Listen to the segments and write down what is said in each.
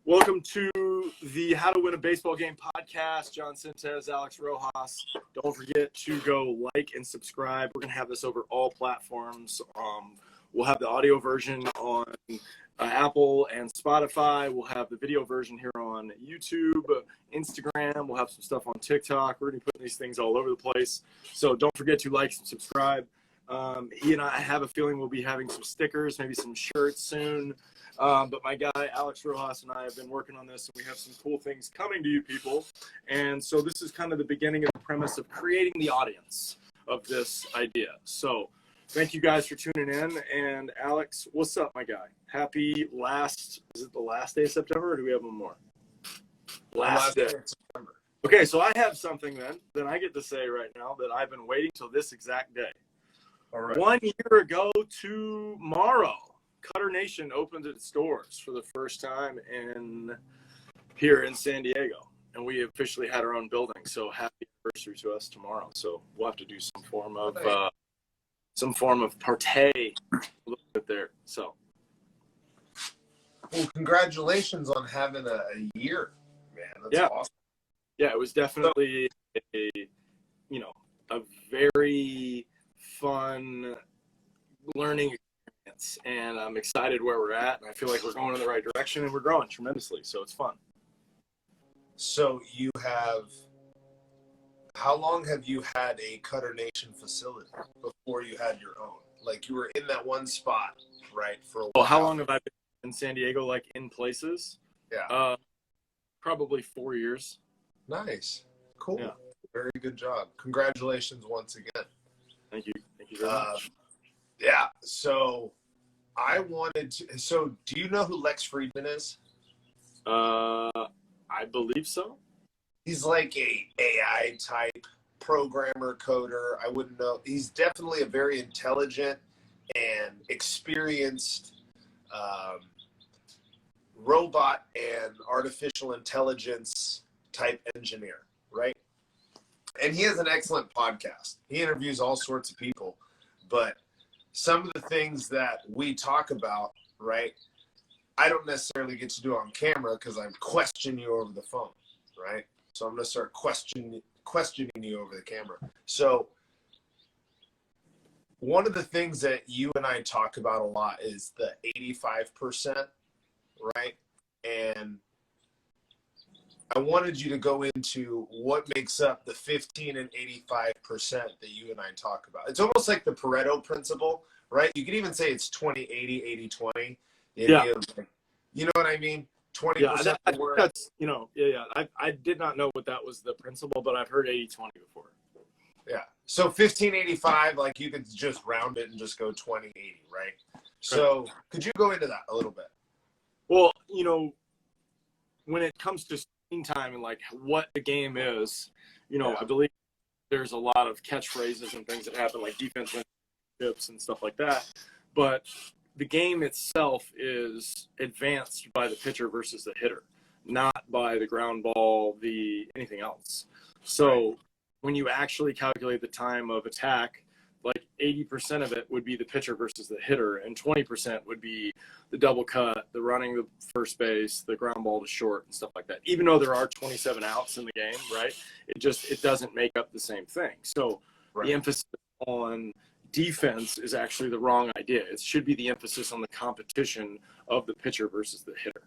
Welcome to the How to Win a Baseball Game podcast. John Cintes, Alex Rojas. Don't forget to go like and subscribe. We're going to have this over all platforms. We'll have the audio version on Apple and Spotify. We'll have the video version here on YouTube, Instagram. We'll have some stuff on TikTok. We're going to be putting these things all over the place. So don't forget to like and subscribe. He and I have a feeling we'll be having some stickers, maybe some shirts soon. But my guy, Alex Rojas, and I have been working on this, and we have some cool things coming to you people. And so this is kind of the beginning of the premise of creating the audience of this idea. So thank you guys for tuning in. And Alex, what's up, my guy? Happy is it the last day of September, or do we have one more? Last day of September. Okay, so I have something then I get to say right now that I've been waiting till this exact day. All right. 1 year ago tomorrow, Cutternation opened its doors for the first time here in San Diego, and we officially had our own building. So happy anniversary to us tomorrow. So we'll have to do some form of partay a little bit there. So, well, congratulations on having a year, man. That's awesome. Yeah, it was definitely a very fun learning experience. And I'm excited where we're at, and I feel like we're going in the right direction, and we're growing tremendously, so it's fun. So how long have you had a Cutternation facility before you had your own? Like, you were in that one spot, right, for a while. Well, how long have I been in San Diego, like, in places? Yeah. Probably 4 years. Nice. Cool. Yeah. Very good job. Congratulations once again. Thank you. Thank you very much. Yeah, so do you know who Lex Friedman is? I believe so. He's like a AI type programmer, coder. I wouldn't know. He's definitely a very intelligent and experienced robot and artificial intelligence type engineer, right? And he has an excellent podcast. He interviews all sorts of people, but some of the things that we talk about, right, I don't necessarily get to do on camera because I'm questioning you over the phone, right? So I'm going to start questioning you over the camera. So one of the things that you and I talk about a lot is the 85%, right? And I wanted you to go into what makes up the 15 and 85% that you and I talk about. It's almost like the Pareto principle, right? You could even say it's 20-80, 80-20. Yeah. You know what I mean? 20% yeah, that's, I did not know what that was the principle, but I've heard 80-20 before. Yeah. So 15-85, like you could just round it and just go 20-80, right? So could you go into that a little bit? Well, when it comes to time and like what the game is, I believe there's a lot of catchphrases and things that happen, like defense chips and stuff like that, but the game itself is advanced by the pitcher versus the hitter, not by the ground ball, anything else. So when you actually calculate the time of attack, like 80% of it would be the pitcher versus the hitter, and 20% would be the double cut, the running the first base, the ground ball to short, and stuff like that. Even though there are 27 outs in the game, right? It doesn't make up the same thing. So the emphasis on defense is actually the wrong idea. It should be the emphasis on the competition of the pitcher versus the hitter.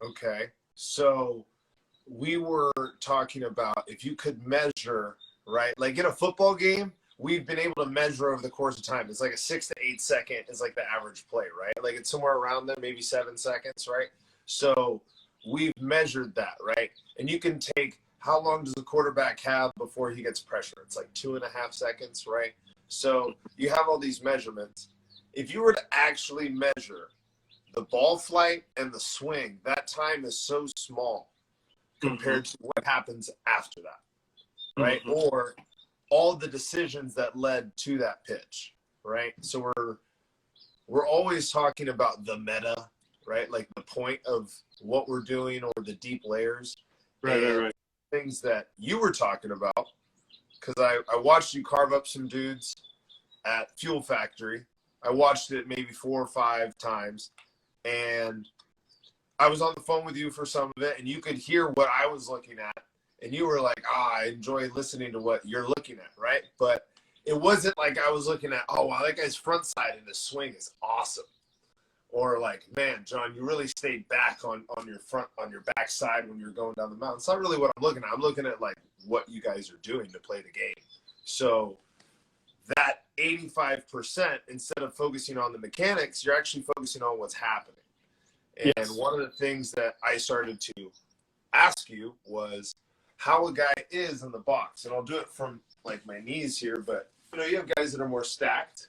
Okay. So we were talking about if you could measure, right? Like in a football game, we've been able to measure over the course of time. It's like a 6 to 8 second is like the average play, right? Like it's somewhere around there, maybe 7 seconds, right? So we've measured that, right? And you can take, how long does the quarterback have before he gets pressure? It's like 2.5 seconds, right? So you have all these measurements. If you were to actually measure the ball flight and the swing, that time is so small compared to what happens after that, right? Or all the decisions that led to that pitch, right? So we're always talking about the meta, right? Like the point of what we're doing or the deep layers. Right. Things that you were talking about, because I watched you carve up some dudes at Fuel Factory. I watched it maybe 4 or 5 times, and I was on the phone with you for some of it, and you could hear what I was looking at, and you were like, I enjoy listening to what you're looking at, right? But it wasn't like I was looking at, oh, wow, that guy's front side in the swing is awesome. Or like, man, John, you really stayed back on your back side when you're going down the mountain. It's not really what I'm looking at. I'm looking at like what you guys are doing to play the game. So that 85%, instead of focusing on the mechanics, you're actually focusing on what's happening. And Yes. one of the things that I started to ask you was how a guy is in the box. And I'll do it from like my knees here, but you have guys that are more stacked.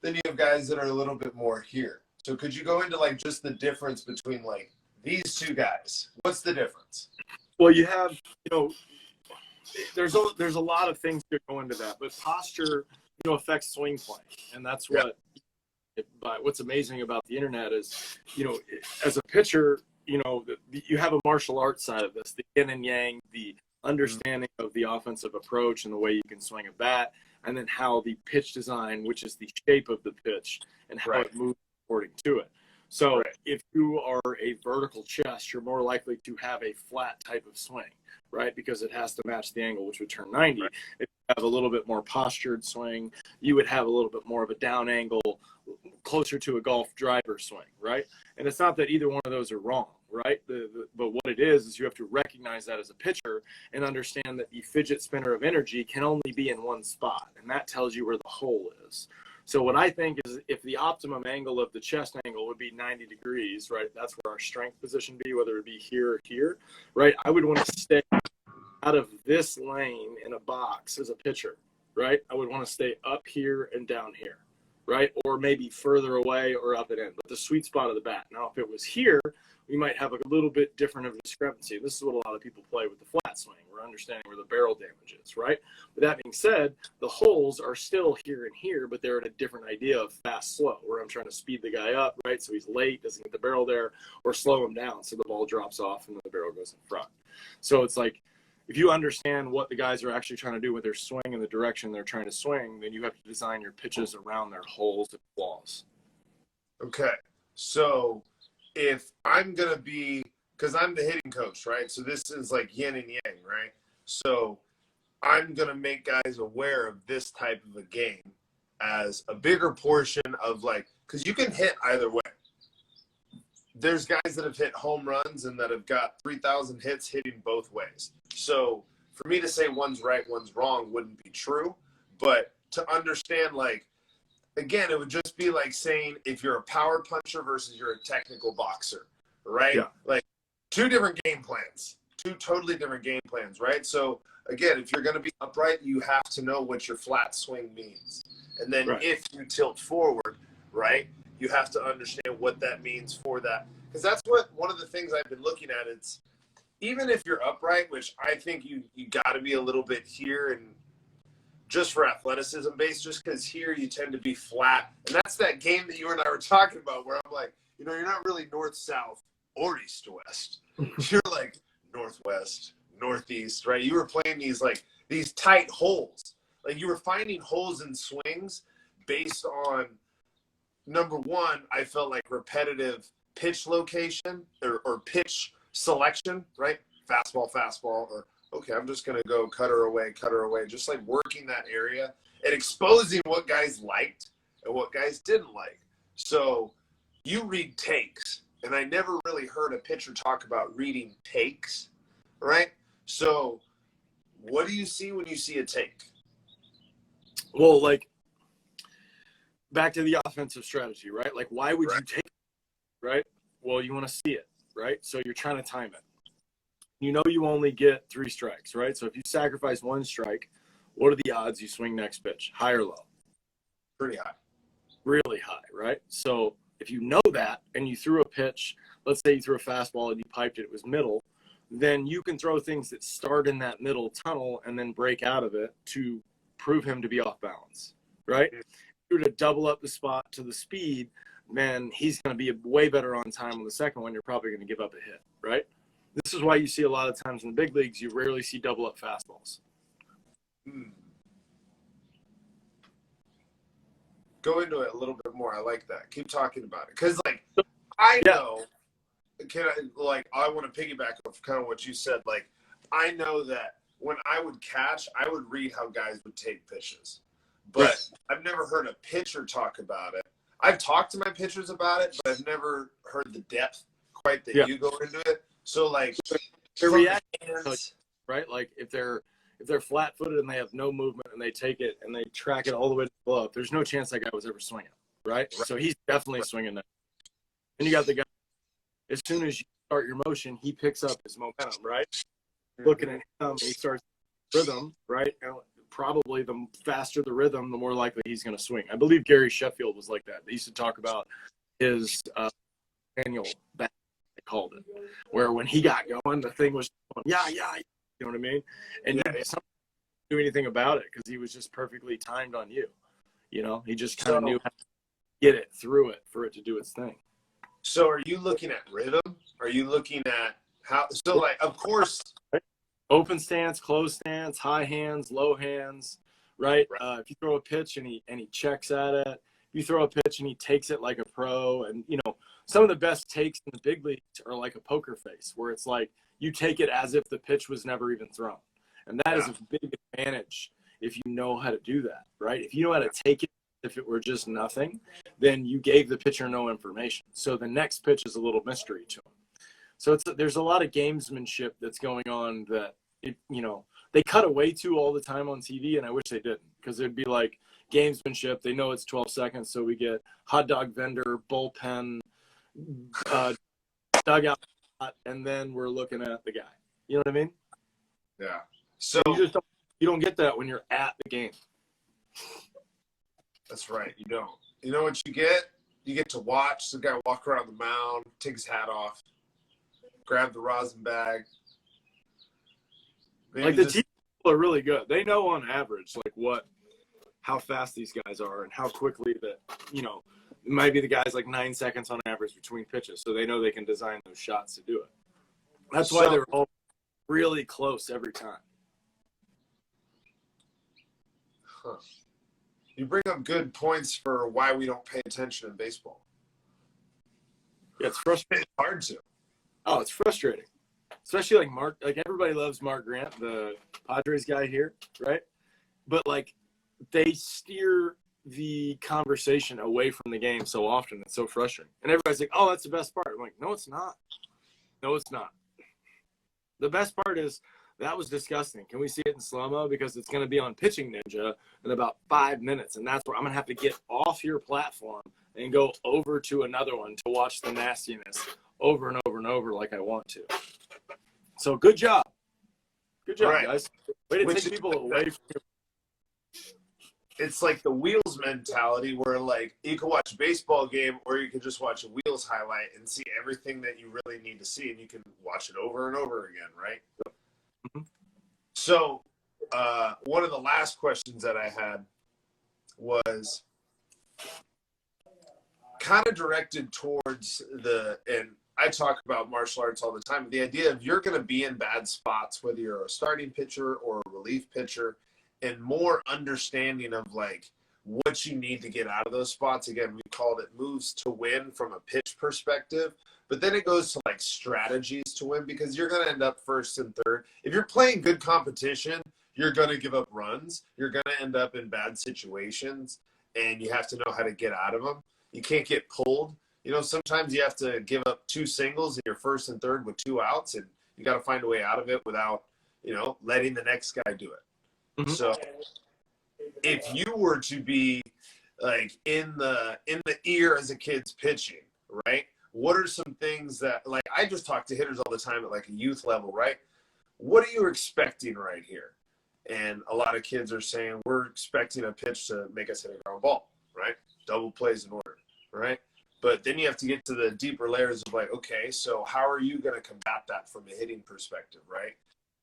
Then you have guys that are a little bit more here. So could you go into like just the difference between like these two guys? What's the difference? Well, you have, there's a lot of things that go into that, but posture, affects swing play. And that's what, but what's amazing about the internet is, as a pitcher, you have a martial arts side of this, the yin and yang, the understanding of the offensive approach and the way you can swing a bat, and then how the pitch design, which is the shape of the pitch and how it moves according to it. So if you are a vertical chest, you're more likely to have a flat type of swing, right? Because it has to match the angle, which would turn 90. If you have a little bit more postured swing, you would have a little bit more of a down angle, closer to a golf driver swing, right? And it's not that either one of those are wrong, right? But what it is you have to recognize that as a pitcher and understand that the fidget spinner of energy can only be in one spot, and that tells you where the hole is. So what I think is if the optimum angle of the chest angle would be 90 degrees, right, that's where our strength position be, whether it be here or here, right, I would want to stay out of this lane in a box as a pitcher, right? I would want to stay up here and down here, right, or maybe further away or up and in, but the sweet spot of the bat. Now, if it was here, we might have a little bit different of a discrepancy. This is what a lot of people play with the flat swing. We're understanding where the barrel damage is, right? But that being said, the holes are still here and here, but they're at a different idea of fast, slow, where I'm trying to speed the guy up, right? So he's late, doesn't get the barrel there, or slow him down so the ball drops off and the barrel goes in front. So it's like, if you understand what the guys are actually trying to do with their swing and the direction they're trying to swing, then you have to design your pitches around their holes and flaws. Okay. So if I'm going to be, because I'm the hitting coach, right? So this is like yin and yang, right? So I'm going to make guys aware of this type of a game as a bigger portion of like, because you can hit either way. There's guys that have hit home runs and that have got 3,000 hits hitting both ways. So for me to say one's right, one's wrong wouldn't be true. But to understand, like, again, it would just be like saying if you're a power puncher versus you're a technical boxer, right? Yeah. Like two different game plans, two totally different game plans, right? So again, if you're going to be upright, you have to know what your flat swing means. And then if you tilt forward, right, you have to understand what that means for that. Because that's what one of the things I've been looking at. It's even if you're upright, which I think you got to be a little bit here and just for athleticism base, just because here you tend to be flat. And that's that game that you and I were talking about where I'm like, you're not really north-south or east-west. You're like northwest, northeast, right? You were playing these tight holes. Like you were finding holes in swings based on, number one, I felt like repetitive pitch location or pitch selection, right? Fastball, or okay, I'm just going to go cutter away, just like working that area and exposing what guys liked and what guys didn't like. So you read takes, and I never really heard a pitcher talk about reading takes, right? So what do you see when you see a take? Well, like, back to the offensive strategy, right? Like, why would you take it, right? Well, you want to see it, right? So you're trying to time it. You only get 3 strikes, right? So if you sacrifice 1 strike, what are the odds you swing next pitch? High or low? Pretty high. Really high, right? So if you know that and you threw a pitch, let's say you threw a fastball and you piped it, it was middle, then you can throw things that start in that middle tunnel and then break out of it to prove him to be off balance, right? If you were to double up the spot to the speed, then he's going to be way better on time on the second one. You're probably going to give up a hit, right? This is why you see a lot of times in the big leagues, you rarely see double up fastballs. Go into it a little bit more. I like that. Keep talking about it. Because, like, I know, I want to piggyback off kind of what you said. Like, I know that when I would catch, I would read how guys would take pitches, but I've never heard a pitcher talk about it. I've talked to my pitchers about it, but I've never heard the depth quite that you go into it. So like, their reaction, right? Like if they're flat-footed and they have no movement and they take it and they track it all the way to the glove, there's no chance that guy was ever swinging, right? So he's definitely swinging that. And you got the guy, as soon as you start your motion, he picks up his momentum, right? Looking at him, he starts rhythm, right? And probably the faster the rhythm, the more likely he's going to swing. I believe Gary Sheffield was like that. They used to talk about his annual bat, they called it, where when he got going, the thing was going, yeah, you know what I mean? And you didn't do anything about it because he was just perfectly timed on you. You know, he just kind of knew how to get it through it for it to do its thing. So are you looking at rhythm? Are you looking at how? So like, of course, open stance, closed stance, high hands, low hands, right? If you throw a pitch and he checks at it, if you throw a pitch and he takes it like a pro, and you know, some of the best takes in the big leagues are like a poker face, where it's like you take it as if the pitch was never even thrown, and that is a big advantage if you know how to do that, right? If you know how to take it, if it were just nothing, then you gave the pitcher no information. So the next pitch is a little mystery to him. So there's a lot of gamesmanship that's going on that, they cut away to all the time on TV, and I wish they didn't, because it'd be like gamesmanship. They know it's 12 seconds, so we get hot dog vendor, bullpen, dugout, and then we're looking at the guy. You know what I mean? Yeah. So you don't get that when you're at the game. That's right. You don't. You know what you get? You get to watch the guy walk around the mound, take his hat off, grab the rosin bag. Maybe like the team people are really good. They know on average how fast these guys are and how quickly that, it might be the guys like 9 seconds on average between pitches. So they know they can design those shots to do it. That's why they're all really close every time. Huh. You bring up good points for why we don't pay attention in baseball. Yeah, it's frustrating. It's hard to. Oh, it's frustrating. Especially like Mark, like everybody loves Mark Grant, the Padres guy here, right? But like they steer the conversation away from the game so often. It's so frustrating. And everybody's like, oh, that's the best part. I'm like, no, it's not. No, it's not. The best part is that was disgusting. Can we see it in slow-mo? Because it's going to be on Pitching Ninja in about 5 minutes. And that's where I'm going to have to get off your platform and go over to another one to watch the nastiness over and over and over like I want to. So good job. Good job, guys. Way to take people away from your... It's like the Wheels mentality where like you can watch a baseball game or you can just watch a Wheels highlight and see everything that you really need to see, and you can watch it over and over again, right? Mm-hmm. So one of the last questions that I had was kind of directed towards and I talk about martial arts all the time, the idea of you're going to be in bad spots, whether you're a starting pitcher or a relief pitcher, and more understanding of like what you need to get out of those spots. Again, we called it moves to win from a pitch perspective, but then it goes to like strategies to win, because you're going to end up first and third. If you're playing good competition, you're going to give up runs. You're going to end up in bad situations, and you have to know how to get out of them. You can't get pulled. Sometimes you have to give up 2 singles in your first and third with 2 outs, and you got to find a way out of it without, letting the next guy do it. Mm-hmm. So if you were to be like in the ear as a kid's pitching, right? What are some things that, like, I just talk to hitters all the time at like a youth level, right? What are you expecting right here? And a lot of kids are saying, we're expecting a pitch to make us hit a ground ball, right? Double plays in order, right? But then you have to get to the deeper layers of like, okay, so how are you going to combat that from a hitting perspective, right?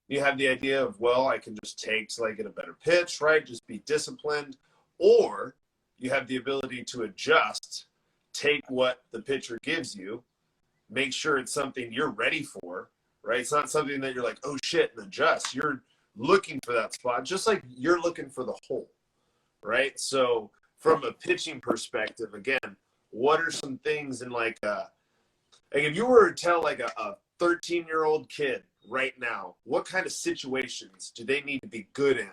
You have the idea of, well, I can just take till I get a better pitch, right? Just be disciplined. Or you have the ability to adjust, take what the pitcher gives you, make sure it's something you're ready for, right? It's not something that you're like, oh shit, and adjust. You're looking for that spot, just like you're looking for the hole, right? So from a pitching perspective, again, what are some things in like Like if you were to tell like a 13-year-old kid right now, what kind of situations do they need to be good in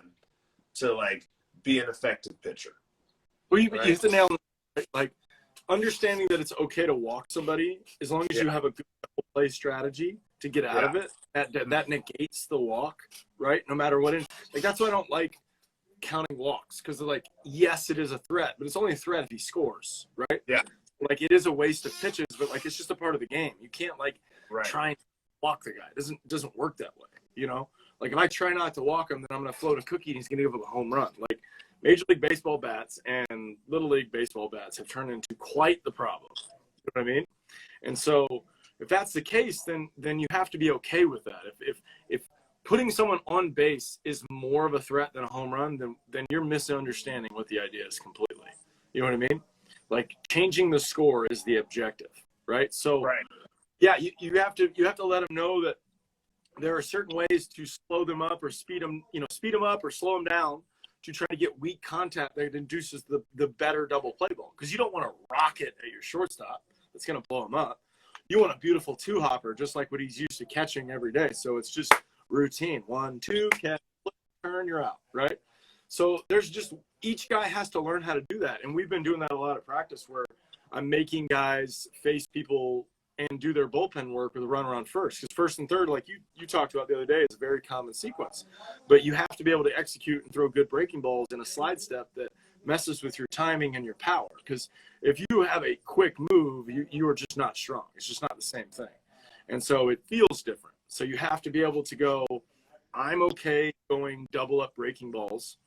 to like be an effective pitcher? Well, you hit the nail on the head. Like understanding that it's okay to walk somebody as long as you have a good play strategy to get out of it. That negates the walk, right? No matter what. Like that's why I don't like counting walks, because they're like, yes, it is a threat, but it's only a threat if he scores, right? Yeah. Like it is a waste of pitches, but like it's just a part of the game. You can't like try and walk the guy. It doesn't work that way, you know? Like if I try not to walk him, then I'm gonna float a cookie and he's gonna give up a home run. Like Major League Baseball bats and Little League Baseball bats have turned into quite the problem. You know what I mean? And so if that's the case, then you have to be okay with that. If putting someone on base is more of a threat than a home run, then you're misunderstanding what the idea is completely. You know what I mean? Like changing the score is the objective, right? So yeah, you have to let them know that there are certain ways to slow them up or speed them up or slow them down to try to get weak contact that induces the better double play ball. Because you don't want to rock it at your shortstop. That's going to blow him up. You want a beautiful two-hopper, just like what he's used to catching every day. So it's just routine. 1, 2, catch, turn, you're out, right? So there's just each guy has to learn how to do that. And we've been doing that a lot of practice where I'm making guys face people and do their bullpen work with a runner on first. Because first and third, like you talked about the other day, is a very common sequence. But you have to be able to execute and throw good breaking balls in a slide step that messes with your timing and your power. Because if you have a quick move, you are just not strong. It's just not the same thing. And so it feels different. So you have to be able to go, I'm okay going double up breaking balls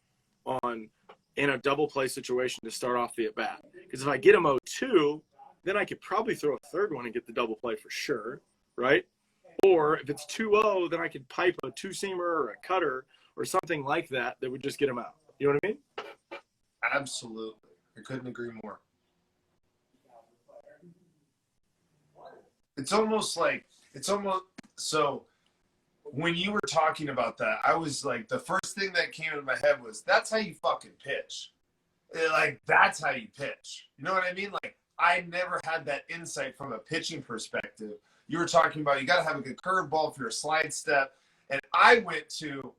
in a double play situation to start off the at bat. Because if I get him 0-2, then I could probably throw a third one and get the double play for sure, right? Or if it's 2-0, then I could pipe a two-seamer or a cutter or something like that would just get him out. You know what I mean? Absolutely. I couldn't agree more. So when you were talking about that, I was like, the first thing that came into my head was, that's how you fucking pitch. Like, that's how you pitch. You know what I mean? Like, I never had that insight from a pitching perspective. You were talking about you got to have a good curveball for your slide step. And I went to,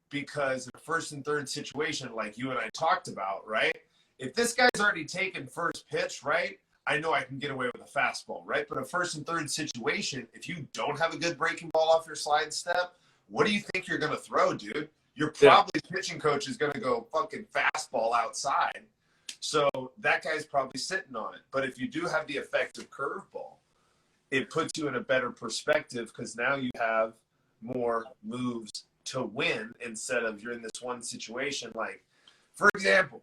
because in a first and third situation, like you and I talked about, right? If this guy's already taken first pitch, right? I know I can get away with a fastball, right? But a first and third situation, if you don't have a good breaking ball off your slide step, what do you think you're going to throw, dude? Your probably pitching coach is going to go fucking fastball outside. So that guy's probably sitting on it. But if you do have the effective curveball, it puts you in a better perspective because now you have more moves to win instead of you're in this one situation. Like, for example,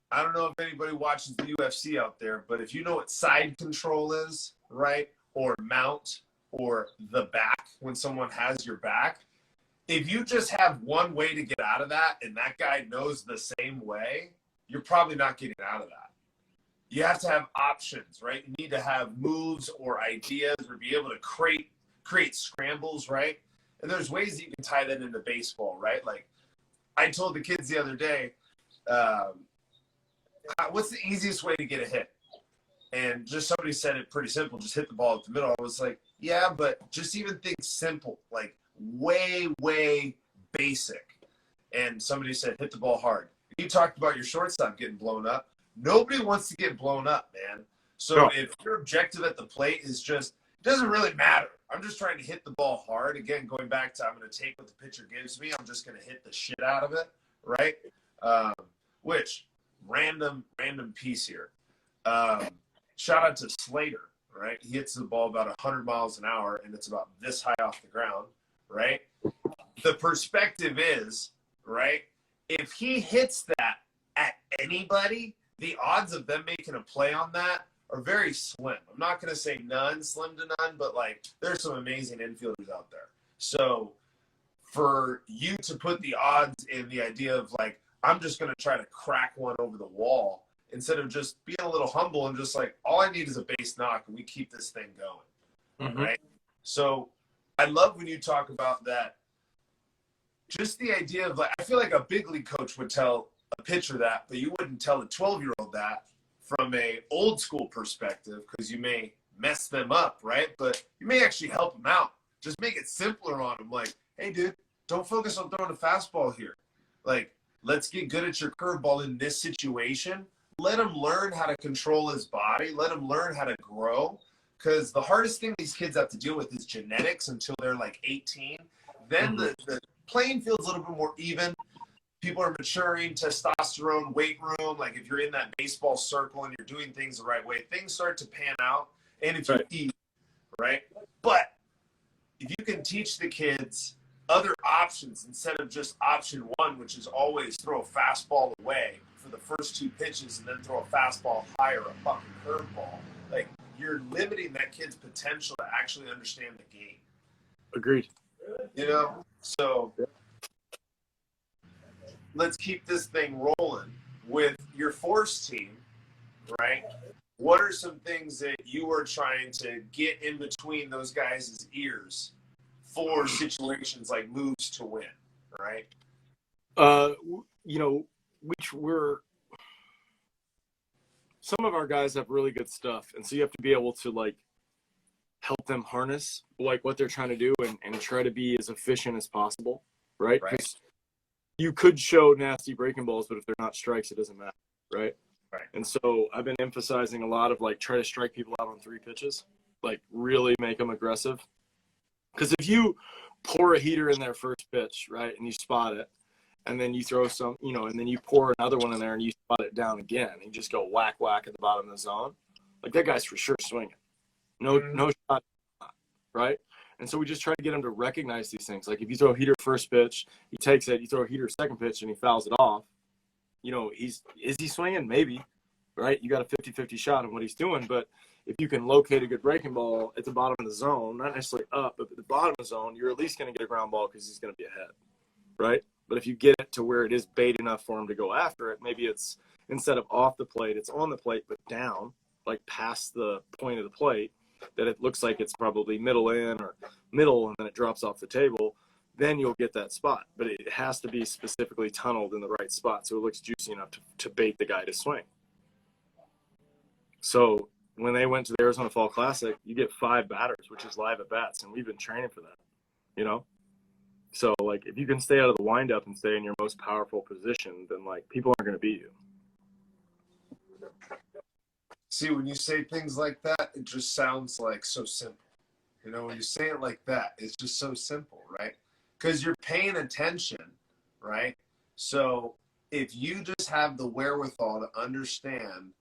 I don't know if anybody watches the UFC out there, but if you know what side control is, right, or mount or the back when someone has your back, if you just have one way to get out of that and that guy knows the same way, you're probably not getting out of that. You have to have options, right? You need to have moves or ideas or be able to create scrambles, right? And there's ways that you can tie that into baseball, right? Like I told the kids the other day, what's the easiest way to get a hit? And just somebody said it pretty simple, just hit the ball at the middle. I was like, yeah, but just even think simple, like way, way basic. And somebody said, hit the ball hard. You talked about your shortstop getting blown up. Nobody wants to get blown up, man. So if your objective at the plate is just, it doesn't really matter. I'm just trying to hit the ball hard. Again, going back to I'm going to take what the pitcher gives me. I'm just going to hit the shit out of it, right? Which, random piece here. Shout out to Slater, right? He hits the ball about 100 miles an hour, and it's about this high off the ground, right? The perspective is, right, if he hits that at anybody, the odds of them making a play on that are very slim. I'm not going to say none, slim to none, but like there's some amazing infielders out there. So for you to put the odds in the idea of like, I'm just going to try to crack one over the wall instead of just being a little humble and just like, all I need is a base knock and we keep this thing going, right? So I love when you talk about that. Just the idea of like, I feel like a big league coach would tell a pitcher that, but you wouldn't tell a 12-year-old that from a old school perspective, because you may mess them up, right? But you may actually help them out. Just make it simpler on them. Like, hey, dude, don't focus on throwing a fastball here. Like, let's get good at your curveball in this situation. Let him learn how to control his body. Let him learn how to grow. Because the hardest thing these kids have to deal with is genetics until they're like 18. Then the playing field's a little bit more even. People are maturing, testosterone, weight room. Like if you're in that baseball circle and you're doing things the right way, things start to pan out. And if you eat, right? But if you can teach the kids other options instead of just option one, which is always throw a fastball away for the first 2 pitches and then throw a fastball high or a fucking curveball, like you're limiting that kid's potential to actually understand the game. Agreed. You know? So let's keep this thing rolling with your force team, right? What are some things that you are trying to get in between those guys' ears for situations like moves to win, right? You know, some of our guys have really good stuff, and so you have to be able to like help them harness like what they're trying to do and try to be as efficient as possible, right? Because you could show nasty breaking balls, but if they're not strikes, it doesn't matter, right? Right. And so I've been emphasizing a lot of like try to strike people out on 3 pitches, like really make them aggressive. Because if you pour a heater in their first pitch, right, and you spot it, and then you throw some, you know, and then you pour another one in there and you spot it down again, and you just go whack whack at the bottom of the zone, like that guy's for sure swinging. No shot, right? And so we just try to get him to recognize these things. Like if you throw a heater first pitch, he takes it. You throw a heater second pitch, and he fouls it off. You know, is he swinging? Maybe, right? You got a 50-50 shot on what he's doing. But if you can locate a good breaking ball at the bottom of the zone, not necessarily up, but at the bottom of the zone, you're at least going to get a ground ball because he's going to be ahead, right? But if you get it to where it is bait enough for him to go after it, maybe it's instead of off the plate, it's on the plate, but down, like past the point of the plate, that it looks like it's probably middle in or middle, and then it drops off the table, then you'll get that spot. But it has to be specifically tunneled in the right spot so it looks juicy enough to bait the guy to swing. So when they went to the Arizona Fall Classic, you get 5 batters, which is live at bats, and we've been training for that, you know? So, like, if you can stay out of the windup and stay in your most powerful position, then, like, people aren't going to beat you. See, when you say things like that, it just sounds like so simple. You know, when you say it like that, it's just so simple, right? Because you're paying attention, right? So if you just have the wherewithal to understand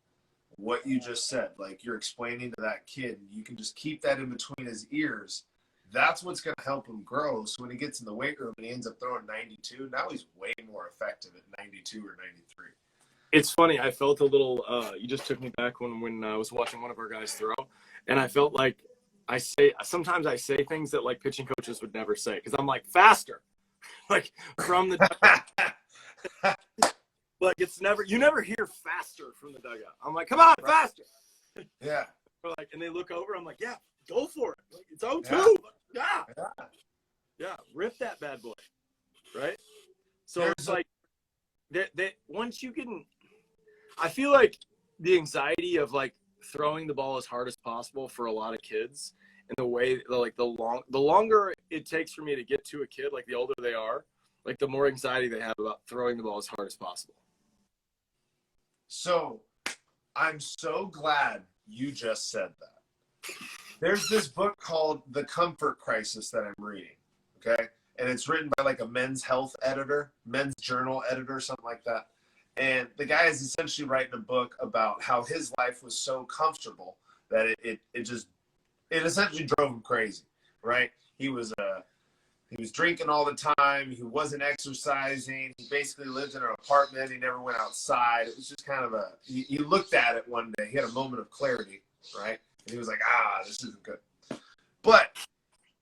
what you just said, like you're explaining to that kid, you can just keep that in between his ears. That's what's going to help him grow. So when he gets in the weight room and he ends up throwing 92, now he's way more effective at 92 or 93. It's funny. I felt a little, you just took me back when I was watching one of our guys throw, and I felt like sometimes I say things that like pitching coaches would never say. Cause I'm like faster, like from the, like it's never, you never hear faster from the dugout. I'm like, come on, faster. Yeah. Like, and they look over, I'm like, yeah, go for it. Like, it's 0-2. Yeah. Rip that bad boy. Right. So it's like that once you can, I feel like the anxiety of like throwing the ball as hard as possible for a lot of kids, and the way like the longer it takes for me to get to a kid, like the older they are, like the more anxiety they have about throwing the ball as hard as possible. So I'm so glad you just said that. There's this book called The Comfort Crisis that I'm reading, okay? And it's written by like a men's health editor, men's journal editor, something like that. And the guy is essentially writing a book about how his life was so comfortable that it essentially drove him crazy, right? He was drinking all the time. He wasn't exercising. He basically lived in an apartment. He never went outside. It was just kind of he looked at it one day. He had a moment of clarity, right? And he was like, this isn't good. But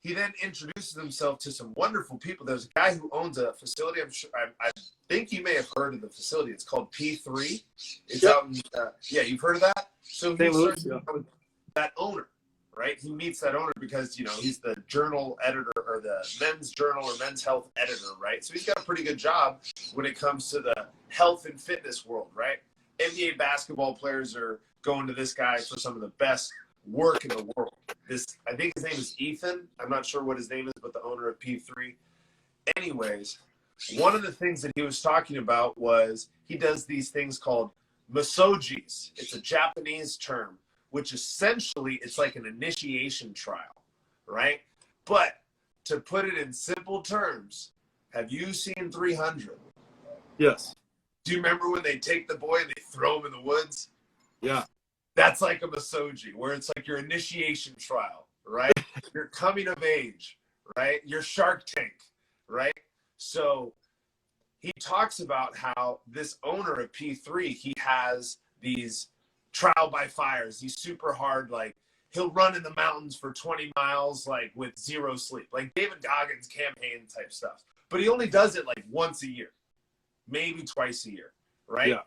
he then introduces himself to some wonderful people. There's a guy who owns a facility. I think you may have heard of the facility. It's called P3. It's out in, you've heard of that? So he starts with that owner, right? He meets that owner because, you know, he's the journal editor or the men's journal or men's health editor, right? So he's got a pretty good job when it comes to the health and fitness world, right? NBA basketball players are going to this guy for some of the best work in the world. I think his name is Ethan. I'm not sure what his name is, but the owner of P3. Anyways, one of the things that he was talking about was he does these things called masojis. It's a Japanese term, which essentially it's like an initiation trial, right? But to put it in simple terms, have you seen 300? Yes. Do you remember when they take the boy and they throw him in the woods? Yeah. That's like a masoji, where it's like your initiation trial, right? Your coming of age, right? Your Shark Tank, right? So he talks about how this owner of P3, he has these trial by fires, these super hard, like he'll run in the mountains for 20 miles, like with zero sleep, like David Goggins campaign type stuff. But he only does it like once a year, maybe twice a year, right? Yeah.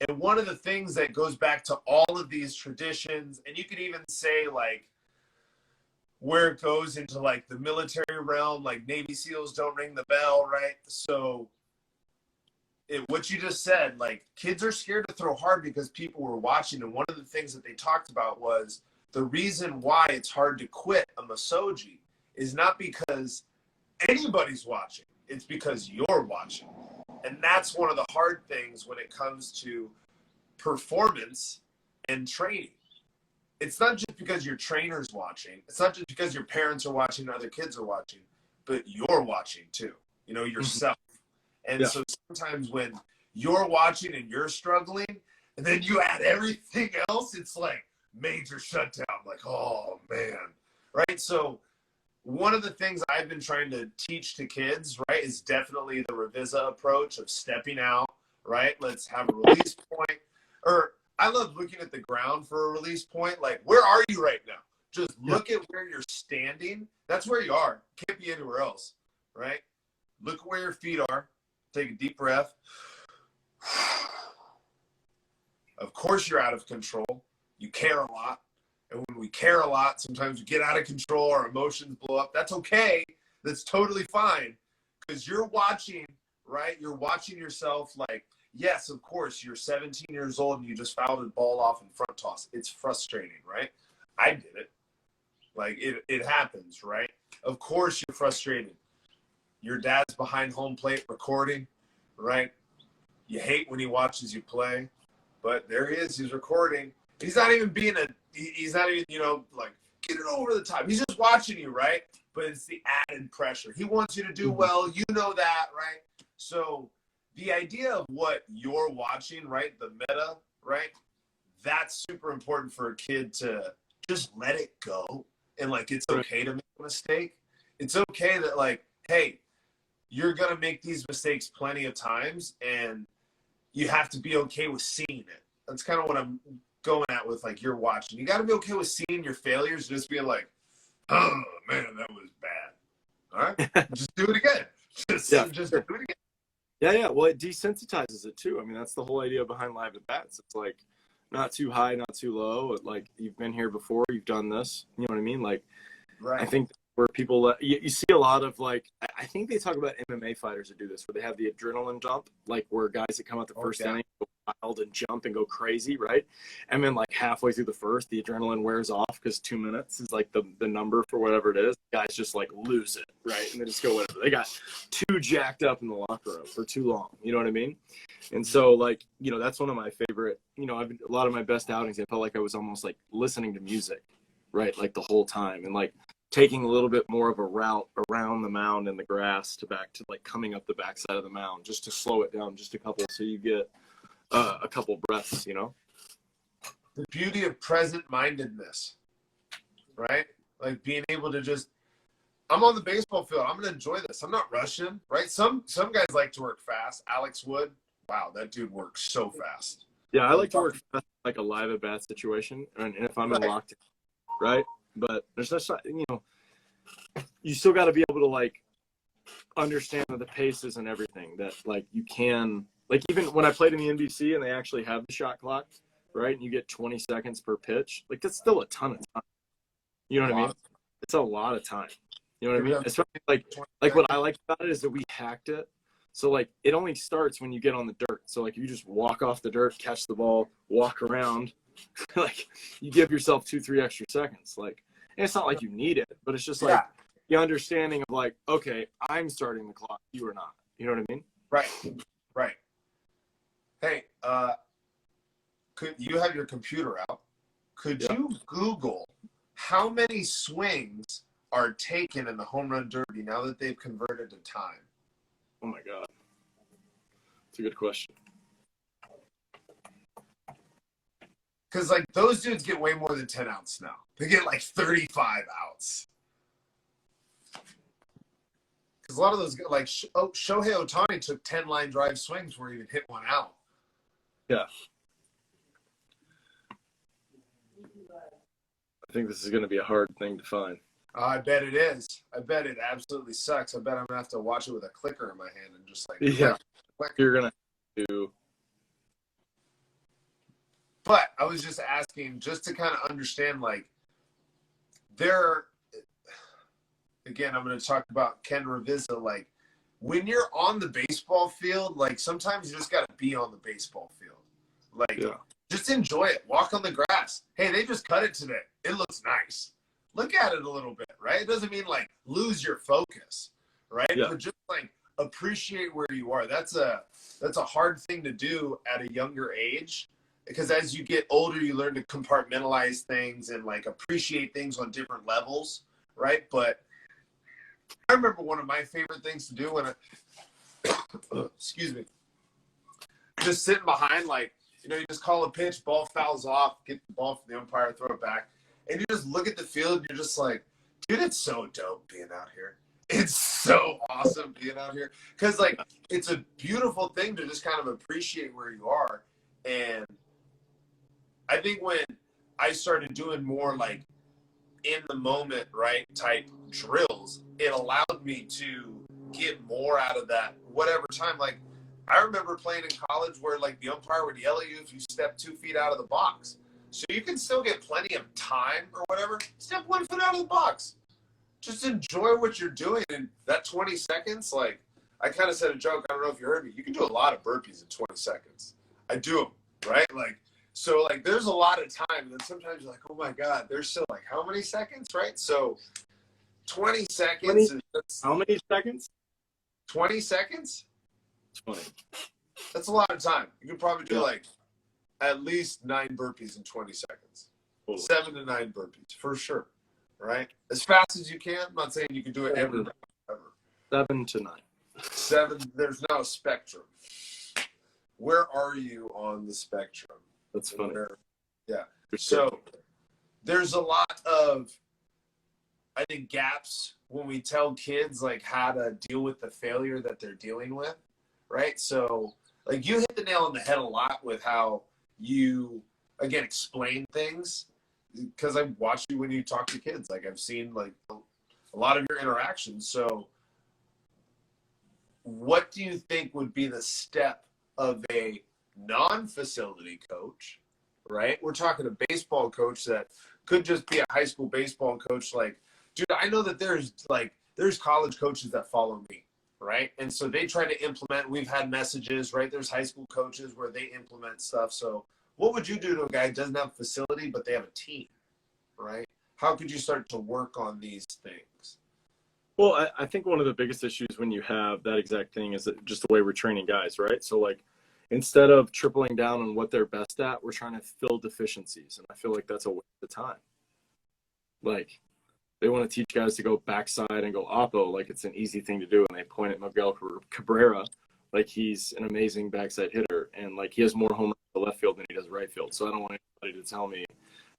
And one of the things that goes back to all of these traditions, and you could even say like where it goes into like the military realm, like Navy SEALs don't ring the bell, right? So what you just said, like kids are scared to throw hard because people were watching. And one of the things that they talked about was the reason why it's hard to quit a masoji is not because anybody's watching. It's because you're watching. And that's one of the hard things when it comes to performance and training. It's not just because your trainer's watching. It's not just because your parents are watching and other kids are watching, but you're watching too, yourself. And so sometimes when you're watching and you're struggling, and then you add everything else, it's like major shutdown. Like, oh, man. Right? So one of the things I've been trying to teach to kids, right, is definitely the Revisa approach of stepping out, right? Let's have a release point. Or I love looking at the ground for a release point. Like, where are you right now? Just look at where you're standing. That's where you are. Can't be anywhere else, right? Look at where your feet are. Take a deep breath. Of course, you're out of control. You care a lot. And when we care a lot, sometimes we get out of control, our emotions blow up. That's okay. That's totally fine. Because you're watching, right? You're watching yourself like, yes, of course, you're 17 years old and you just fouled a ball off in front toss. It's frustrating, right? I did it. Like, it happens, right? Of course you're frustrated. Your dad's behind home plate recording, right? You hate when he watches you play. But there he is. He's recording. He's not even he's not even, like, get it over the top. He's just watching you, right? But it's the added pressure. He wants you to do well. You know that, right? So the idea of what you're watching, right, the meta, right, that's super important for a kid to just let it go. And, like, it's okay to make a mistake. It's okay that, like, hey, you're going to make these mistakes plenty of times, and you have to be okay with seeing it. That's kind of what I'm going at with, like, you're watching. You got to be okay with seeing your failures, just being like, oh, man, that was bad. All right? Just do it again. Just do it again. Yeah. Well, it desensitizes it, too. I mean, that's the whole idea behind live at bats. It's like not too high, not too low. Like, you've been here before. You've done this. You know what I mean? Like, right. I think where people you see a lot of, like, I think they talk about MMA fighters that do this, where they have the adrenaline jump, like where guys that come out the first inning go wild and jump and go crazy, right? And then, like, halfway through the first, the adrenaline wears off because 2 minutes is like the number for whatever it is. Guys just, like, lose it, right? And they just go whatever. They got too jacked up in the locker room for too long. You know what I mean? And so, like, that's one of my favorite. A lot of my best outings, I felt like I was almost like listening to music, right? Like the whole time, and like taking a little bit more of a route around the mound and the grass to back to, like, coming up the backside of the mound, just to slow it down just a couple, so you get a couple breaths, The beauty of present-mindedness, right? Like being able to just, I'm on the baseball field. I'm going to enjoy this. I'm not rushing, right? Some guys like to work fast. Alex Wood, wow, that dude works so fast. Yeah, I like to work fast, like a live at bat situation, and if I'm in lockdown, right? But there's just, you still got to be able to, like, understand the paces and everything that, like, you can, like, even when I played in the NBC and they actually have the shot clock, right? And you get 20 seconds per pitch. Like, that's still a ton of time. You know what I mean? It's a lot of time. You know what I mean? Especially like what I like about it is that we hacked it. So, like, it only starts when you get on the dirt. So, like, if you just walk off the dirt, catch the ball, walk around, like, you give yourself 2-3 extra seconds. Like, and it's not like you need it, but it's just like the understanding of, like, okay, I'm starting the clock, you are not. You know what I mean? Right. Right. Hey, could you have your computer out? Could you Google how many swings are taken in the home run derby now that they've converted to time? Oh my God. That's a good question. Because, like, those dudes get way more than 10 outs now. They get, like, 35 outs. Because a lot of those, like, Shohei Ohtani took 10 line drive swings where he even hit one out. Yeah. I think this is going to be a hard thing to find. I bet it is. I bet it absolutely sucks. I bet I'm going to have to watch it with a clicker in my hand and just, like, click. You're going to do. But I was just asking, just to kind of understand, like, again, I'm going to talk about Ken Ravizza, like, when you're on the baseball field, like, sometimes you just got to be on the baseball field. Like, just enjoy it. Walk on the grass. Hey, they just cut it today. It looks nice. Look at it a little bit, right? It doesn't mean, like, lose your focus, right? Yeah. But just, like, appreciate where you are. That's a hard thing to do at a younger age, because as you get older, you learn to compartmentalize things and, like, appreciate things on different levels, right? But I remember one of my favorite things to do when excuse me, just sitting behind, like, you know, you just call a pitch, ball fouls off, get the ball from the umpire, throw it back, and you just look at the field and you're just like, dude, it's so dope being out here. It's so awesome being out here. Because, like, it's a beautiful thing to just kind of appreciate where you are. And I think when I started doing more, like, in the moment, right, type drills, it allowed me to get more out of that whatever time. Like, I remember playing in college where, like, the umpire would yell at you if you step 2 feet out of the box. So you can still get plenty of time or whatever. Step 1 foot out of the box. Just enjoy what you're doing. And that 20 seconds, like, I kind of said a joke. I don't know if you heard me. You can do a lot of burpees in 20 seconds. I do them, right? Like, so, like, there's a lot of time. And then sometimes you're like, oh, my God, there's still, like, how many seconds, right? So 20 seconds. How many seconds? 20 seconds? 20. That's a lot of time. You could probably do, like, at least 9 burpees in 20 seconds. 7 to 9 burpees, for sure, right? As fast as you can. I'm not saying you can do it every round, ever. 7 to 9. 7, there's now a spectrum. Where are you on the spectrum? That's funny. So there's a lot of, I think, gaps when we tell kids, like, how to deal with the failure that they're dealing with, right? So, like, you hit the nail on the head a lot with how you, again, explain things, because I watch you when you talk to kids. Like, I've seen, like, a lot of your interactions. So what do you think would be the step of a non-facility coach, right? We're talking a baseball coach that could just be a high school baseball coach. Like, dude, I know that there's college coaches that follow me, right? And so they try to implement, we've had messages, right? There's high school coaches where they implement stuff. So what would you do to a guy who doesn't have a facility, but they have a team, right? How could you start to work on these things? Well, I think one of the biggest issues when you have that exact thing is that just the way we're training guys, right? So, like, instead of tripling down on what they're best at, we're trying to fill deficiencies. And I feel like that's a waste of time. Like, they want to teach guys to go backside and go oppo like it's an easy thing to do. And they point at Miguel Cabrera like he's an amazing backside hitter. And, like, he has more home runs to left field than he does right field. So I don't want anybody to tell me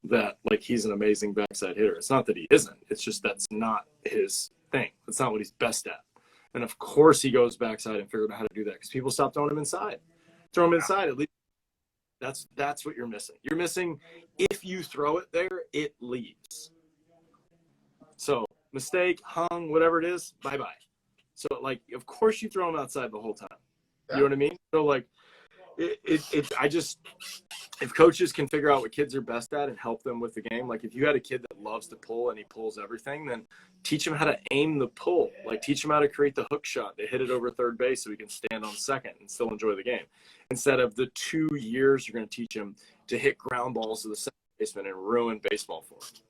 that, like, he's an amazing backside hitter. It's not that he isn't. It's just that's not his thing. That's not what he's best at. And, of course, he goes backside and figured out how to do that because people stop throwing him inside. Throw him inside, at least. That's what you're missing. You're missing, if you throw it there, it leaves. So, mistake, hung, whatever it is, bye-bye. So, like, of course you throw him outside the whole time. You know what I mean? So, like, If coaches can figure out what kids are best at and help them with the game, like if you had a kid that loves to pull and he pulls everything, then teach him how to aim the pull. Like teach him how to create the hook shot to hit it over third base so he can stand on second and still enjoy the game. Instead of the 2 years you're going to teach him to hit ground balls to the second baseman and ruin baseball for him.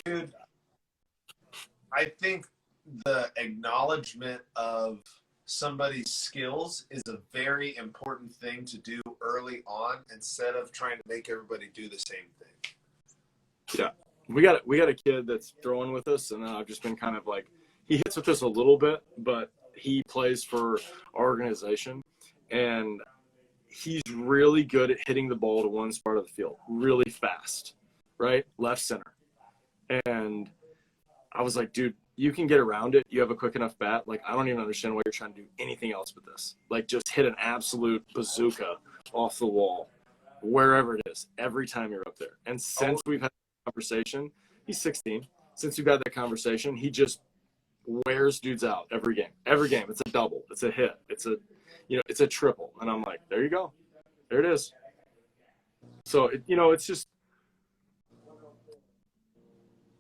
Dude, I think the acknowledgement of somebody's skills is a very important thing to do early on instead of trying to make everybody do the same thing. Yeah. We got a kid that's throwing with us, and I've just been kind of like, he hits with us a little bit, but he plays for our organization, and he's really good at hitting the ball to one part of the field really fast, right? Left center. And I was like, dude, you can get around it. You have a quick enough bat. Like, I don't even understand why you're trying to do anything else with this. Like, just hit an absolute bazooka off the wall, wherever it is, every time you're up there. And since we've had that conversation, he's 16. Since we've had that conversation, he just wears dudes out every game. Every game, it's a double, it's a hit, it's a triple. And I'm like, there you go. There it is. So, it's just,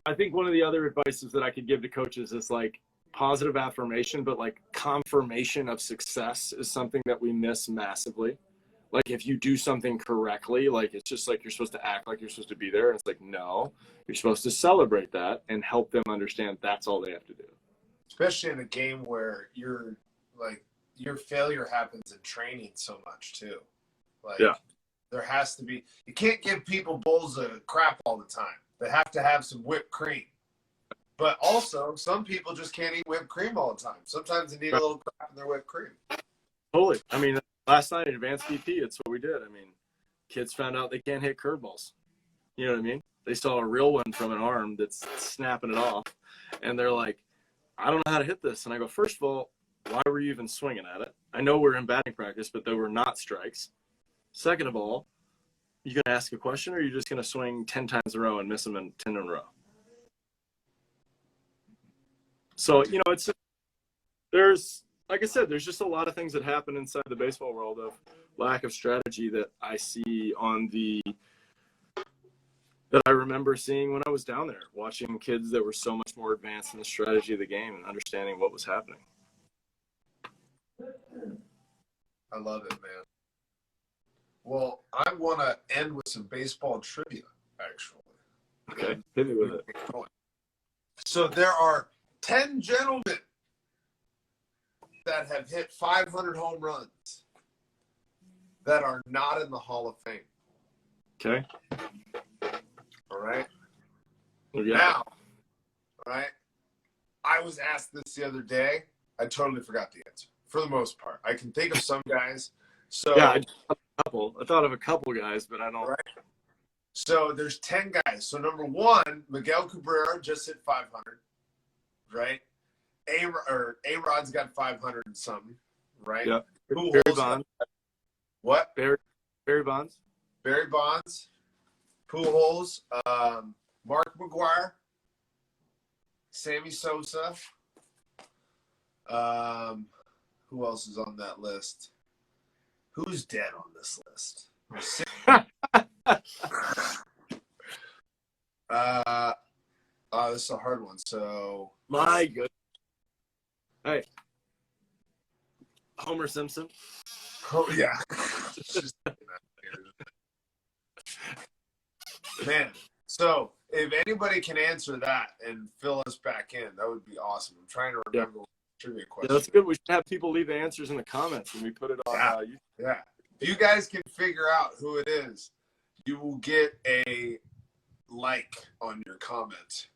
I think one of the other advices that I could give to coaches is like positive affirmation, but like confirmation of success is something that we miss massively. Like if you do something correctly, like it's just like you're supposed to act like you're supposed to be there. And it's like, no, you're supposed to celebrate that and help them understand that's all they have to do. Especially in a game where your failure happens in training so much too. Like yeah. There has to be, you can't give people bowls of crap all the time. They have to have some whipped cream. But also, some people just can't eat whipped cream all the time. Sometimes they need a little crap in their whipped cream. Totally. I mean, last night at Advanced VP, it's what we did. I mean, kids found out they can't hit curveballs. You know what I mean? They saw a real one from an arm that's snapping it off. And they're like, I don't know how to hit this. And I go, first of all, why were you even swinging at it? I know we're in batting practice, but they were not strikes. Second of all, you going to ask a question, or are you just going to swing 10 times in a row and miss them in 10 in a row? So, it's there's, like I said, there's just a lot of things that happen inside the baseball world of lack of strategy that I see that I remember seeing when I was down there, watching kids that were so much more advanced in the strategy of the game and understanding what was happening. I love it, man. Well, I want to end with some baseball trivia, actually. Okay, hit me with it. So there are 10 gentlemen that have hit 500 home runs that are not in the Hall of Fame. Okay. All right? Yeah. Now, all right, I was asked this the other day. I totally forgot the answer, for the most part. I can think of some guys. So yeah, I thought of a couple guys, but I don't. Right. So there's 10 guys. So number one, Miguel Cabrera just hit 500, right? A-Rod's got 500 and something, right? Yeah. Who Barry holds Bonds. that? What? Barry Bonds. Barry Bonds, Pujols, Mark McGwire, Sammy Sosa. Who else is on that list? Who's dead on this list? This is a hard one. So my goodness. Hey, Homer Simpson. Oh yeah. Man, so if anybody can answer that and fill us back in, that would be awesome. I'm trying to remember what trivia question. Yeah, that's good. We should have people leave the answers in the comments when we put it on YouTube. Yeah. If you guys can figure out who it is, you will get a like on your comment.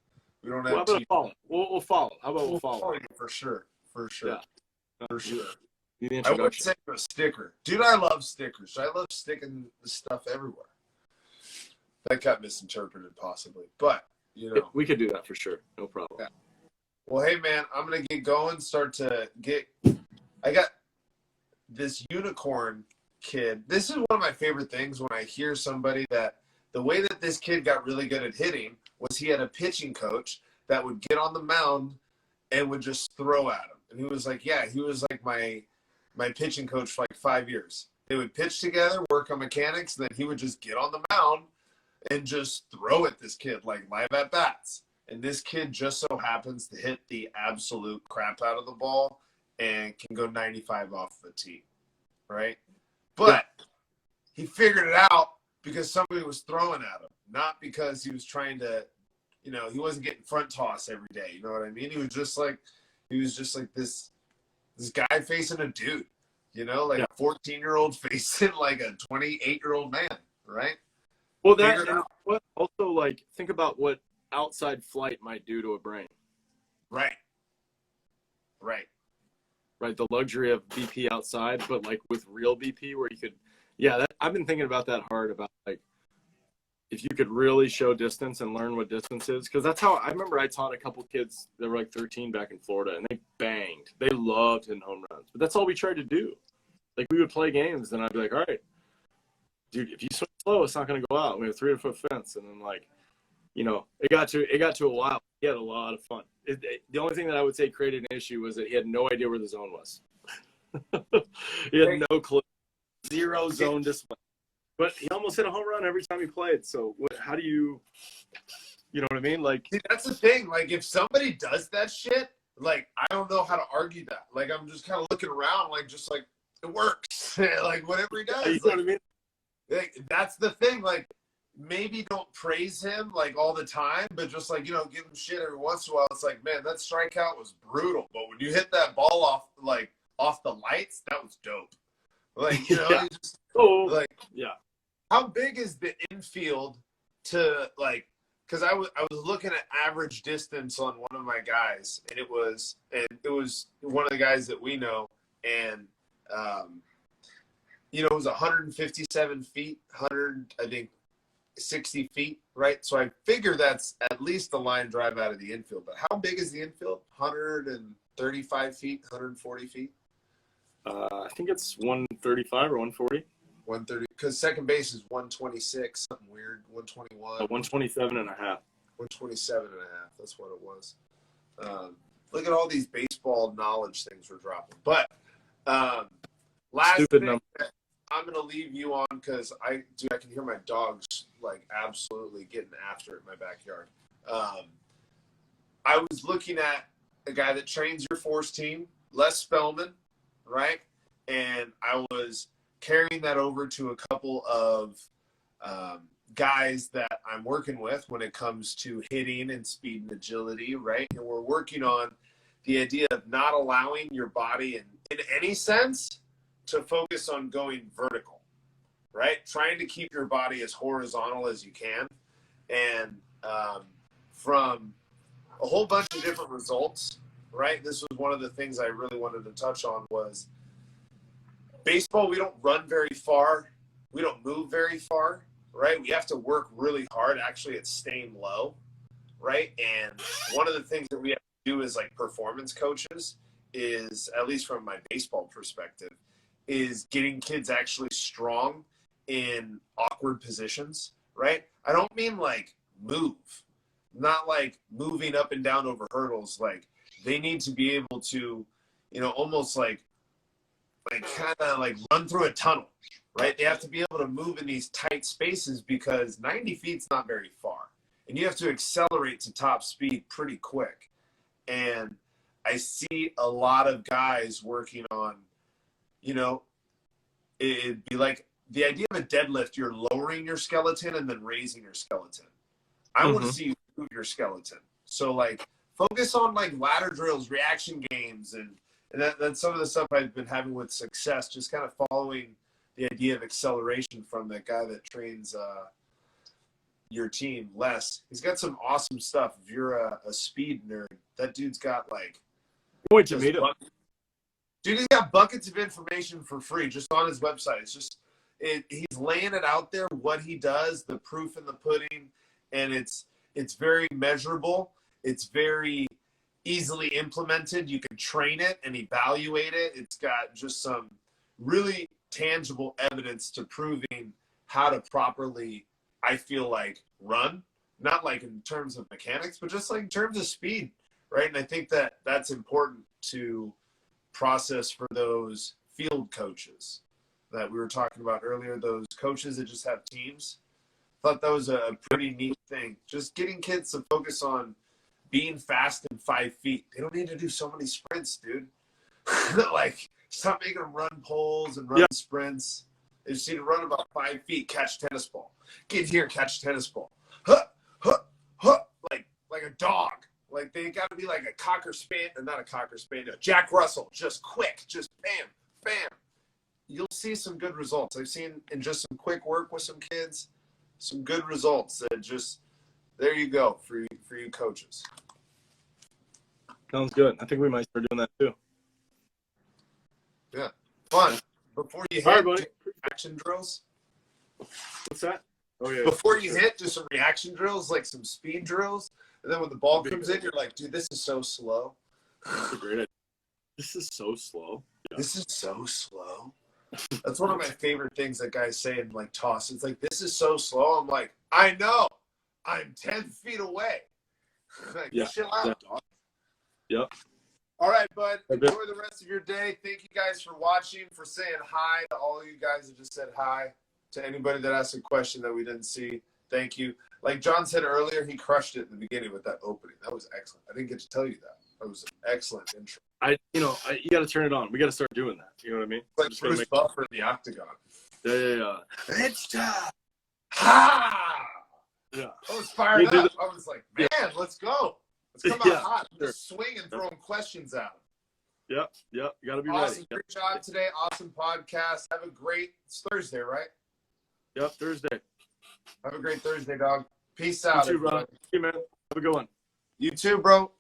We don't have to follow. We'll follow. How about we'll follow? You for sure. For sure. Yeah. For sure. I would say a sticker. Dude, I love stickers. I love sticking the stuff everywhere. That got misinterpreted possibly. But, we could do that for sure. No problem. Yeah. Well, hey, man, I'm going to get going. I got this unicorn kid. This is one of my favorite things when I hear somebody that the way that this kid got really good at hitting was he had a pitching coach that would get on the mound and would just throw at him. And he was like, he was like my pitching coach for like 5 years. They would pitch together, work on mechanics, and then he would just get on the mound and just throw at this kid like live at bats. And this kid just so happens to hit the absolute crap out of the ball and can go 95 off the tee, right? But he figured it out because somebody was throwing at him, not because he was trying to, you know, he wasn't getting front toss every day. You know what I mean? He was just like this guy facing a dude, you know, like a 14-year-old facing like a 28-year-old man, right? Well, that and what also, like, think about what outside flight might do to a brain. Right. The luxury of BP outside, but like with real BP where you could, I've been thinking about that hard about like if you could really show distance and learn what distance is, because that's how I remember I taught a couple kids that were like 13 back in Florida, and they banged. They loved hitting home runs, but that's all we tried to do. Like we would play games, and I'd be like, all right, dude, if you swing slow, it's not going to go out. We have a 300-foot fence, and then like, you know, it got to a while. He had a lot of fun. The only thing that I would say created an issue was that he had no idea where the zone was. He had no clue. Zero zone discipline. But he almost hit a home run every time he played. So how do you know what I mean? Like, see, that's the thing. Like, if somebody does that shit, like, I don't know how to argue that. Like, I'm just kind of looking around, like, just like, it works. Like, whatever he does. You know what I mean? Like, that's the thing. Like, maybe don't praise him, like, all the time, but just, like, you know, give him shit every once in a while. It's like, man, that strikeout was brutal. But when you hit that ball off the lights, that was dope. Like, you know, how big is the infield to, like, because I was looking at average distance on one of my guys, and it was one of the guys that we know, and you know, it was 157 feet, 60 feet, right? So I figure that's at least the line drive out of the infield. But how big is the infield? 135 feet, 140 feet? I think it's 135 or 140. 130, because second base is 126, something weird, 121. 127 and a half. 127 and a half, that's what it was. Look at all these baseball knowledge things we're dropping. But last Stupid thing number. I'm going to leave you on, because I can hear my dogs, like, absolutely getting after it in my backyard. I was looking at a guy that trains your force team, Les Spellman, right? And I was carrying that over to a couple of guys that I'm working with when it comes to hitting and speed and agility, right? And we're working on the idea of not allowing your body in any sense to focus on going vertical, right? Trying to keep your body as horizontal as you can. And from a whole bunch of different results, right? This was one of the things I really wanted to touch on was baseball, we don't run very far. We don't move very far, right? We have to work really hard actually at staying low, right? And one of the things that we have to do as like performance coaches is, at least from my baseball perspective, is getting kids actually strong in awkward positions, right? I don't mean like move, not like moving up and down over hurdles. Like they need to be able to, you know, almost like kind of like run through a tunnel, right? They have to be able to move in these tight spaces because 90 feet's not very far. And you have to accelerate to top speed pretty quick. And I see a lot of guys working on, you know, it'd be like the idea of a deadlift, you're lowering your skeleton and then raising your skeleton. I want to see you move your skeleton. So like focus on like ladder drills, reaction games, and that's some of the stuff I've been having with success, just kind of following the idea of acceleration from that guy that trains your team, Les. He's got some awesome stuff. If you're a speed nerd, that dude's got like Wait to meet him. Dude, he's got buckets of information for free just on his website. It's just he's laying it out there, what he does, the proof in the pudding, and it's very measurable. It's very easily implemented. You can train it and evaluate it. It's got just some really tangible evidence to proving how to properly, I feel like, run. Not like in terms of mechanics, but just like in terms of speed, right? And I think that that's important to process for those field coaches that we were talking about earlier, those coaches that just have teams. Thought that was a pretty neat thing. Just getting kids to focus on being fast in 5 feet. They don't need to do so many sprints, dude. Like, stop making them run poles and run sprints. They just need to run about 5 feet, catch tennis ball. Get here, catch tennis ball. Huh, huh, huh. Like a dog. Like, they got to be like a cocker spaniel, not a cocker spaniel, Jack Russell, just quick, just bam, bam. You'll see some good results. I've seen in just some quick work with some kids, some good results that just, there you go for you coaches. Sounds good. I think we might start doing that too. Yeah. Fun. Before you hit, do reaction drills. What's that? Oh, yeah. Before you hit, do some reaction drills, like some speed drills. And then when the ball comes in, you're like, dude, this is so slow. That's a great idea. This is so slow. Yeah. This is so slow. That's one of my favorite things that guys say in like toss. It's like, this is so slow. I'm like, I know. I'm 10 feet away. Like, chill out, dog. Yep. All right, bud. Enjoy the rest of your day. Thank you guys for watching, for saying hi to all of you guys that just said hi. To anybody that asked a question that we didn't see, thank you. Like John said earlier, he crushed it in the beginning with that opening. That was excellent. I didn't get to tell you that. That was an excellent intro. You got to turn it on. We got to start doing that. You know what I mean? It's like Bruce Buffer in the octagon. Yeah. It's time. Ha! Yeah. I was fired up. I was like, man, let's go. Let's come out hot. Sure. Just swing and throwing questions out. Yep. You got to be awesome. ready. Great job today. Awesome podcast. Have a great, it's Thursday, right? Yep, Thursday. Have a great Thursday, dog. Peace out. You too, bro. Hey, man. Have a good one. You too, bro.